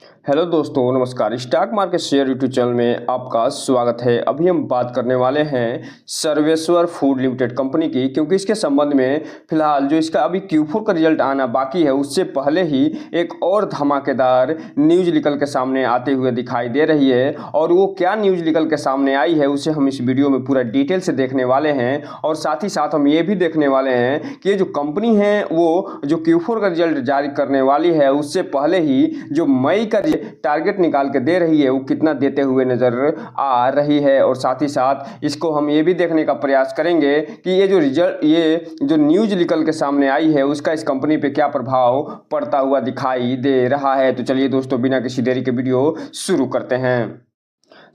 Hello दोस्तों, नमस्कार। Stock market share YouTube channel में आपका स्वागत है। अभी हम बात करने वाले हैं सर्वेश्वर फूड लिमिटेड कंपनी की, क्योंकि इसके संबंध में फिलहाल जो इसका अभी Q4 का रिजल्ट आना बाकी है, उससे पहले ही एक और धमाकेदार न्यूज निकल के सामने आते हुए दिखाई दे रही है। और वो क्या न्यूज निकल के सामने आई है उसे हम इस वीडियो में पूरा डिटेल से देखने वाले हैं। और साथ ही साथ हम ये भी देखने वाले हैं कि ये जो कंपनी है वो जो Q4 का रिजल्ट जारी करने वाली है, उससे पहले ही जो मई का टारगेट निकाल के दे रही है वो कितना देते हुए नजर आ रही है। और साथ ही साथ इसको हम ये भी देखने का प्रयास करेंगे कि ये जो न्यूज निकल के सामने आई है उसका इस कंपनी पे क्या प्रभाव पड़ता हुआ दिखाई दे रहा है। तो चलिए दोस्तों, बिना किसी देरी के वीडियो शुरू करते हैं।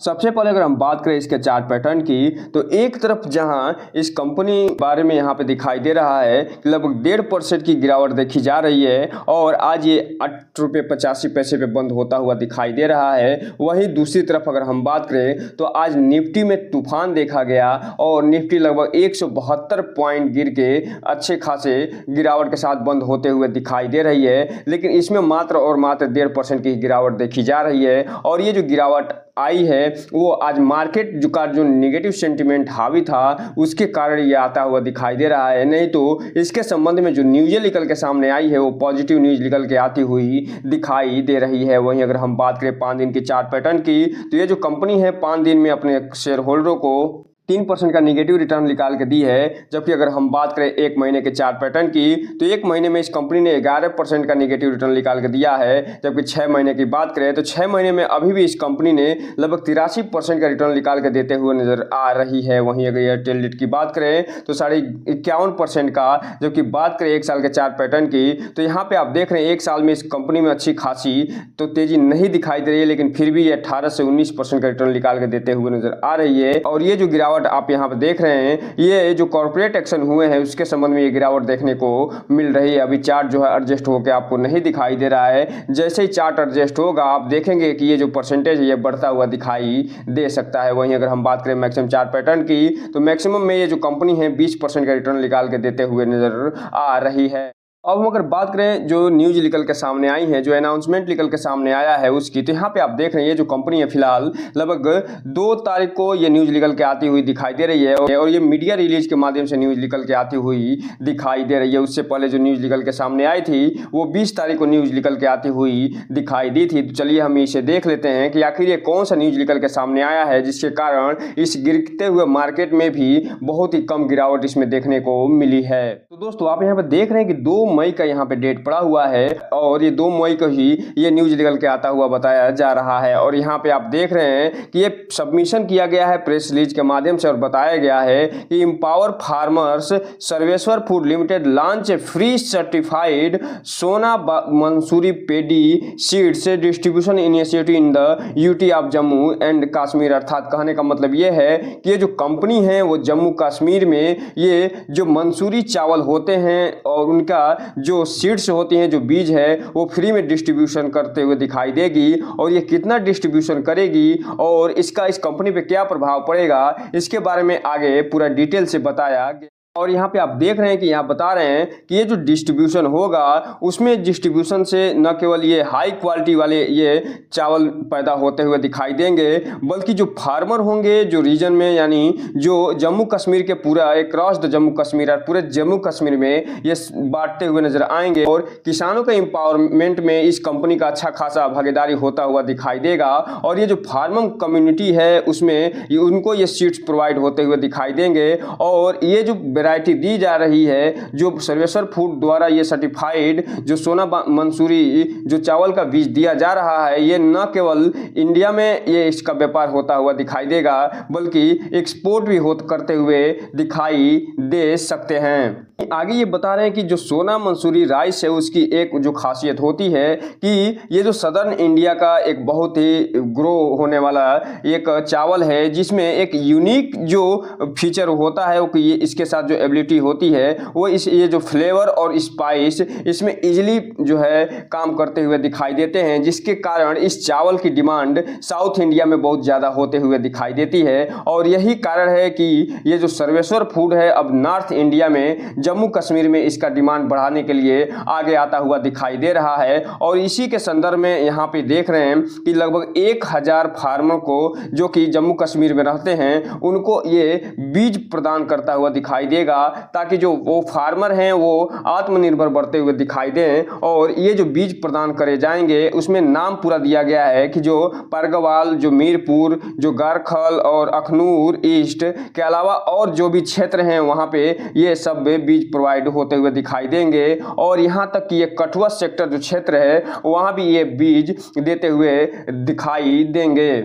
सबसे पहले अगर हम बात करें इसके चार्ट पैटर्न की, तो एक तरफ जहां इस कंपनी बारे में यहाँ पे दिखाई दे रहा है कि लगभग 1.5% की गिरावट देखी जा रही है और आज ये 8.85 रुपये पे बंद होता हुआ दिखाई दे रहा है। वहीं दूसरी तरफ अगर हम बात करें तो आज निफ्टी में तूफान देखा गया और निफ्टी लगभग 172 पॉइंट गिर के अच्छे खासे गिरावट के साथ बंद होते हुए दिखाई दे रही है। लेकिन इसमें मात्र और मात्र 1.5% की गिरावट देखी जा रही है। और ये जो गिरावट आई है वो आज मार्केट जो नेगेटिव सेंटीमेंट हावी था उसके कारण ये आता हुआ दिखाई दे रहा है। नहीं तो इसके संबंध में जो न्यूज़ निकल के सामने आई है वो पॉजिटिव न्यूज़ निकल के आती हुई दिखाई दे रही है। वहीं अगर हम बात करें 5 दिन की चार्ट पैटर्न की, तो ये जो कंपनी है 5 दिन में अपने शेयर होल्डरों को 3% का निगेटिव रिटर्न निकाल के दी है। जबकि अगर हम बात करें 1 महीने के चार्ट पैटर्न की, तो 1 महीने में इस कंपनी ने 11% का निगेटिव रिटर्न निकाल के दिया है। जबकि 6 महीने की बात करें तो 6 महीने में अभी भी इस कंपनी ने लगभग 83% का रिटर्न निकाल के देते हुए नजर आ रही है। वहीं अगर एयरटेल की बात करें तो 51% का, जबकि बात करें 1 साल के चार्ट पैटर्न की, तो यहाँ पे आप देख रहे हैं 1 साल में इस कंपनी में अच्छी खासी तो तेजी नहीं दिखाई दे रही है, लेकिन फिर भी ये 18 से 19% का रिटर्न निकाल के देते हुए नजर आ रही है। और ये जो गिरावट आप यहाँ पे देख रहे हैं, ये जो कॉर्पोरेट एक्शन हुए हैं उसके संबंध में ये गिरावट देखने को मिल रही है। अभी चार्ट जो है एडजस्ट होकर आपको नहीं दिखाई दे रहा है। जैसे ही चार्ट एडजस्ट होगा आप देखेंगे कि ये जो परसेंटेज है ये बढ़ता हुआ दिखाई दे सकता है। वहीं अगर हम बात करें मैक्सिमम चार्ट पैटर्न की, तो मैक्सिमम में ये जो कंपनी है 20% का रिटर्न निकाल के देते हुए नजर आ रही है। अब हम अगर बात करें जो न्यूज निकल के सामने आई है, जो अनाउंसमेंट निकल के सामने आया है उसकी, तो यहाँ पे आप देख रहे हैं ये जो कंपनी है फिलहाल लगभग 2 तारीख को ये न्यूज निकल के आती हुई दिखाई दे रही है। और ये मीडिया रिलीज के माध्यम से न्यूज निकल के आती हुई दिखाई दे रही है। उससे पहले जो न्यूज निकल के सामने आई थी वो 20 तारीख को न्यूज निकल के आती हुई दिखाई दी थी। तो चलिए हम इसे देख लेते हैं कि आखिर ये कौन सा न्यूज निकल के सामने आया है जिसके कारण इस गिरते हुए मार्केट में भी बहुत ही कम गिरावट इसमें देखने को मिली है। तो दोस्तों आप यहाँ पे देख रहे हैं कि 2 मई का यहाँ पे डेट पड़ा हुआ है और ये 2 मई को ही ये न्यूज निकल के आता हुआ बताया जा रहा है। और यहाँ पे आप देख रहे हैं कि ये सबमिशन किया गया है प्रेस रिलीज के माध्यम से और बताया गया है कि empower farmers Sarveshwar food limited launch a free certified Sona Mansuri paddy seeds distribution initiative in the UT of Jammu and Kashmir. अर्थात कहने का मतलब ये है कि ये जो कंपनी है वो जम्मू कश्मीर में ये जो मंसूरी चावल होते हैं और उनका जो सीड्स होती हैं, जो बीज है, वो फ्री में डिस्ट्रीब्यूशन करते हुए दिखाई देगी। और ये कितना डिस्ट्रीब्यूशन करेगी और इसका इस कंपनी पे क्या प्रभाव पड़ेगा, इसके बारे में आगे पूरा डिटेल से बताया गया। और यहाँ पे आप देख रहे हैं कि यहाँ बता रहे हैं कि ये जो डिस्ट्रीब्यूशन होगा उसमें डिस्ट्रीब्यूशन से न केवल ये हाई क्वालिटी वाले ये चावल पैदा होते हुए दिखाई देंगे, बल्कि जो फार्मर होंगे जो रीजन में, यानी जो जम्मू कश्मीर के पूरा क्रॉस द जम्मू कश्मीर और पूरे जम्मू कश्मीर में ये बांटते हुए नजर आएंगे। और किसानों के एम्पावरमेंट में इस कंपनी का अच्छा खासा भागीदारी होता हुआ दिखाई देगा। और ये जो फार्मर कम्युनिटी है उसमें उनको ये सीड्स प्रोवाइड होते हुए दिखाई देंगे। और ये जो वैरायटी दी जा रही है, जो सर्वेश्वर फूड द्वारा ये सर्टिफाइड जो सोना मंसूरी जो चावल का बीज दिया जा रहा है, ये न केवल इंडिया में ये इसका व्यापार होता हुआ दिखाई देगा बल्कि एक्सपोर्ट भी करते हुए दिखाई दे सकते हैं। आगे ये बता रहे हैं कि जो सोना मंसूरी राइस है उसकी एक जो खासियत होती है कि ये जो सदर्न इंडिया का एक बहुत ही ग्रो होने वाला एक चावल है, जिसमें एक यूनिक जो फीचर होता है वो कि ये इसके साथ जो एबिलिटी होती है वो ये जो फ्लेवर और स्पाइस इसमें इजीली जो है काम करते हुए दिखाई देते हैं, जिसके कारण इस चावल की डिमांड साउथ इंडिया में बहुत ज़्यादा होते हुए दिखाई देती है। और यही कारण है कि ये जो सर्वेश्वर फूड है अब नॉर्थ इंडिया में जम्मू कश्मीर में इसका डिमांड बढ़ाने के लिए आगे आता हुआ दिखाई दे रहा है। और इसी के संदर्भ में यहाँ पे देख रहे हैं कि लगभग 1000 फार्मर को जो कि जम्मू कश्मीर में रहते हैं उनको ये बीज प्रदान करता हुआ दिखाई देगा, ताकि जो वो फार्मर हैं वो आत्मनिर्भर बढ़ते हुए दिखाई दें। और ये जो बीज प्रदान करे जाएंगे उसमें नाम पूरा दिया गया है कि जो परगवाल, जो मीरपुर, जो गारखल और अखनूर ईस्ट के अलावा और जो भी क्षेत्र हैं वहाँ पे ये सब बीज प्रोवाइड होते हुए दिखाई देंगे। और यहाँ तक कि ये कठुआ सेक्टर जो क्षेत्र है वहाँ भी ये बीज देते हुए दिखाई देंगे।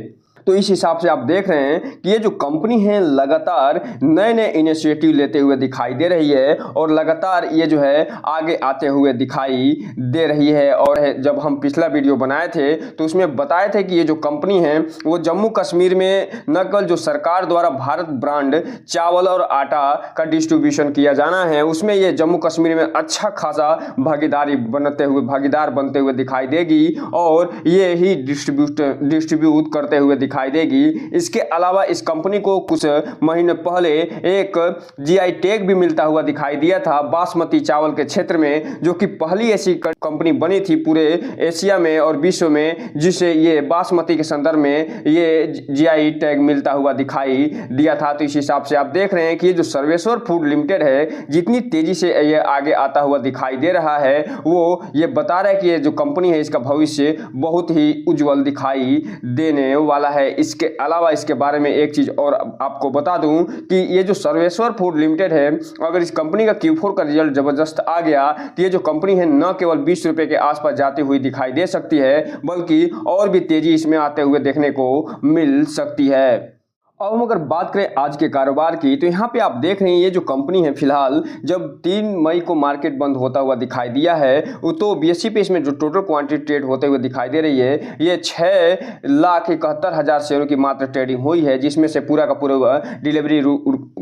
तो इस हिसाब से आप देख रहे हैं कि ये जो कंपनी है लगातार नए नए इनिशिएटिव लेते हुए दिखाई दे रही है और लगातार ये जो है आगे आते हुए दिखाई दे रही है। और जब हम पिछला वीडियो बनाए थे तो उसमें बताए थे कि ये जो कंपनी है वो जम्मू कश्मीर में न केवल जो सरकार द्वारा भारत ब्रांड चावल और आटा का डिस्ट्रीब्यूशन किया जाना है उसमें ये जम्मू कश्मीर में अच्छा खासा भागीदार बनते हुए दिखाई देगी और ये ही डिस्ट्रीब्यूट करते हुए दिखाई देगी। इसके अलावा इस कंपनी को कुछ महीने पहले एक जीआई टैग भी मिलता हुआ दिखाई दिया था बासमती चावल के क्षेत्र में, जो कि पहली ऐसी कंपनी बनी थी पूरे एशिया में और विश्व में जिसे ये बासमती के संदर्भ में ये जीआई टैग मिलता हुआ दिखाई दिया था। तो इस हिसाब से आप देख रहे हैं कि ये जो सर्वेश्वर फूड लिमिटेड है जितनी तेजी से ये आगे आता हुआ दिखाई दे रहा है वो ये बता रहा है कि ये जो कंपनी है इसका भविष्य बहुत ही उज्जवल दिखाई देने वाला है। इसके अलावा इसके बारे में एक चीज और आपको बता दूं कि ये जो सर्वेश्वर फूड लिमिटेड है अगर इस कंपनी का Q4 का रिजल्ट जबरदस्त आ गया तो ये जो कंपनी है न केवल 20 रुपए के आसपास जाती हुई दिखाई दे सकती है बल्कि और भी तेजी इसमें आते हुए देखने को मिल सकती है। अब हम अगर बात करें आज के कारोबार की तो यहाँ पे आप देख रहे हैं ये जो कंपनी है फिलहाल जब 3 मई को मार्केट बंद होता हुआ दिखाई दिया है तो BSE पे इसमें जो टोटल क्वांटिटी ट्रेड होते हुए दिखाई दे रही है ये 6,71,000 शेयरों की मात्र ट्रेडिंग हुई है, जिसमें से पूरा का पूरा डिलीवरी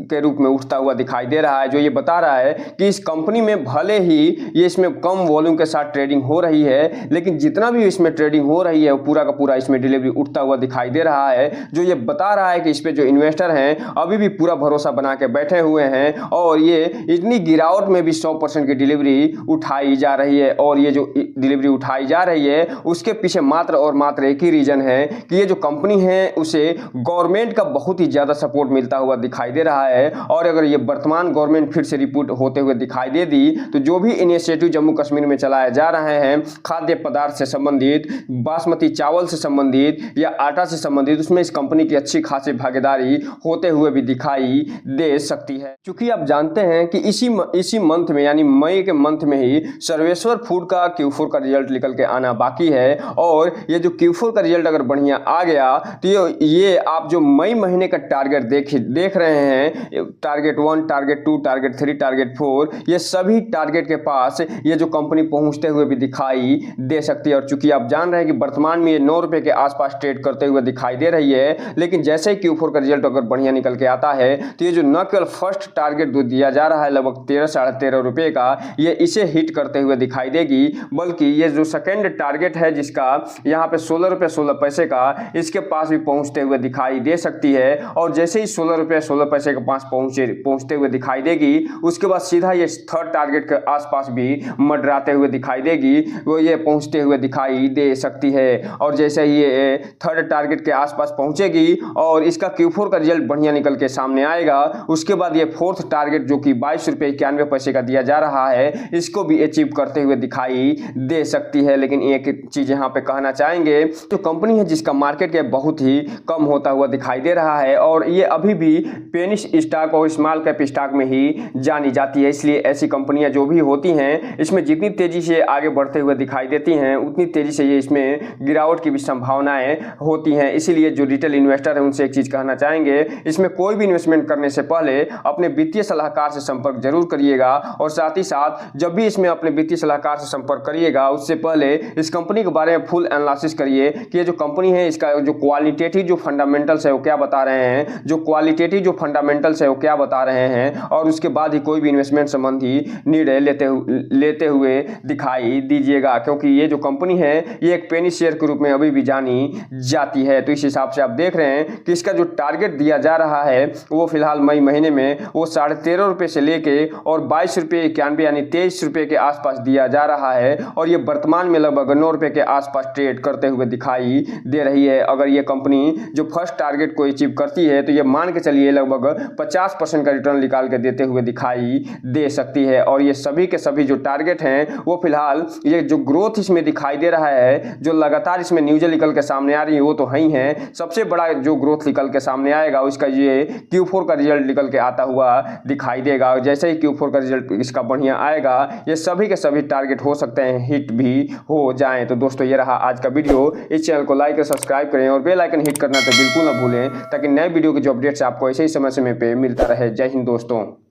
के रूप में उठता हुआ दिखाई दे रहा है। जो ये बता रहा है कि इस कंपनी में भले ही ये इसमें कम वॉल्यूम के साथ ट्रेडिंग हो रही है लेकिन जितना भी इसमें ट्रेडिंग हो रही है वो पूरा का पूरा इसमें डिलीवरी उठता हुआ दिखाई दे रहा है। जो ये बता रहा है कि इस पे जो इन्वेस्टर हैं अभी भी पूरा भरोसा बना के बैठे हुए हैं और ये इतनी गिरावट में भी 100% की डिलीवरी उठाई जा रही है। और ये जो डिलीवरी उठाई जा रही है उसके पीछे मात्र और मात्र एक ही रीजन है कि ये जो कंपनी है उसे गवर्नमेंट का बहुत ही ज्यादा सपोर्ट मिलता हुआ दिखाई दे रहा है। और अगर ये वर्तमान गवर्नमेंट फिर से रिपोर्ट होते हुए दिखाई दे दी तो जो भी इनिशिएटिव जम्मू कश्मीर में चलाए जा रहे हैं खाद्य पदार्थ से संबंधित, बासमती चावल से संबंधित या आटा से संबंधित, उसमें इस कंपनी की अच्छी खासी भागीदारी होते हुए भी दिखाई दे सकती है। क्योंकि आप जानते हैं कि इसी मंथ में यानी मई के मंथ में ही सर्वेश्वर फूड का Q4 का रिजल्ट निकल के आना बाकी है। और ये जो Q4 का रिजल्ट अगर बढ़िया आ गया तो ये आप जो मई महीने का टारगेट देख रहे हैं, टारगेट 1, टारगेट 2, टारगेट 3, टारगेट 4, ये सभी टारगेट के पास ये जो कंपनी पहुंचते हुए भी दिखाई दे सकती है। और चूंकि आप जान रहे हैं कि वर्तमान में ये 9 रुपए के आसपास ट्रेड करते हुए दिखाई दे रही है, लेकिन जैसे ही Q4 का रिजल्ट अगर बढ़िया निकल के आता है तो ये जो न केवल फर्स्ट टारगेट जो दिया जा रहा है लगभग 13-13.5 रुपए का, ये इसे हिट करते हुए दिखाई देगी। बल्कि ये जो सेकेंड टारगेट है जिसका यहाँ पे 16 रुपए 16 पैसे का, इसके पास भी पहुंचते हुए दिखाई दे सकती है। और जैसे ही 16 रुपए 16 पैसे के पास पहुंचते हुए दिखाई देगी उसके बाद सीधा ये थर्ड टारगेट के आसपास भी मंडराते हुए दिखाई देगी, वो ये पहुंचते हुए दिखाई दे सकती है। और जैसे ही ये थर्ड टारगेट के आसपास पहुंचेगी और इसका Q4 का रिजल्ट बढ़िया निकल के सामने आएगा उसके बाद ये फोर्थ टारगेट जो कि 22 रुपए 91 पैसे का दिया जा रहा है इसको भी अचीव करते हुए दिखाई दे सकती है। लेकिन एक चीज यहाँ पे कहना चाहेंगे, जो कंपनी है जिसका मार्केट कैप बहुत ही कम होता हुआ दिखाई दे रहा है और ये अभी भी पेनी स्टॉक और स्मॉल कैप स्टॉक में ही जानी जाती है, इसलिए ऐसी कंपनियां जो भी होती हैं इसमें जितनी तेजी से आगे बढ़ते हुए दिखाई देती हैं उतनी तेजी से ये इसमें गिरावट की भी संभावनाएं होती हैं। इसीलिए जो रिटेल इन्वेस्टर है उनसे एक चीज कहना चाहेंगे, इसमें कोई भी इन्वेस्टमेंट करने से पहले अपने वित्तीय सलाहकार से संपर्क जरूर करिएगा। और साथ ही साथ जब भी इसमें अपने वित्तीय सलाहकार से संपर्क करिएगा उससे पहले इस कंपनी के बारे में फुल एनालिसिस करिए कि ये जो कंपनी है इसका जो क्वालिटेटिव जो फंडामेंटल्स है वो क्या बता रहे हैं। जो क्वालिटेटिव जो फंडामेंटल्स फंडामेंटल्स है वो क्या बता रहे हैं और उसके बाद ही कोई भी इन्वेस्टमेंट संबंधी निर्णय लेते हुए दिखाई दीजिएगा, क्योंकि ये जो कंपनी है ये एक पेनी शेयर के रूप में अभी भी जानी जाती है। तो इस हिसाब से आप देख रहे हैं कि इसका जो टारगेट दिया जा रहा है वो फिलहाल मई महीने में वो 13.5 रुपये से लेके और 22 रुपये 91 यानी 23 रुपये के आसपास दिया जा रहा है और ये वर्तमान में लगभग 9 रुपये के आसपास ट्रेड करते हुए दिखाई दे रही है। अगर ये कंपनी जो फर्स्ट टारगेट को अचीव करती है तो ये मान के चलिए लगभग 50% का रिटर्न निकाल के देते हुए दिखाई दे सकती है। और ये सभी के सभी जो टारगेट हैं वो फिलहाल ये जो ग्रोथ इसमें दिखाई दे रहा है, जो लगातार इसमें न्यूज़ें निकल के सामने आ रही है वो तो है ही है। सबसे बड़ा जो ग्रोथ निकल के सामने आएगा उसका ये Q4 का रिजल्ट निकल के आता हुआ दिखाई देगा। जैसे ही Q4 का रिजल्ट इसका बढ़िया आएगा ये सभी के सभी टारगेट हो सकते हैं हिट भी हो जाएं। तो दोस्तों ये रहा आज का वीडियो। इस चैनल को लाइक और सब्सक्राइब करें और बेल आइकन हिट करना तो बिल्कुल ना भूलें, ताकि नए वीडियो के जो अपडेट्स आपको ऐसे ही समय समय पे मिलता रहे। जय हिंद दोस्तों।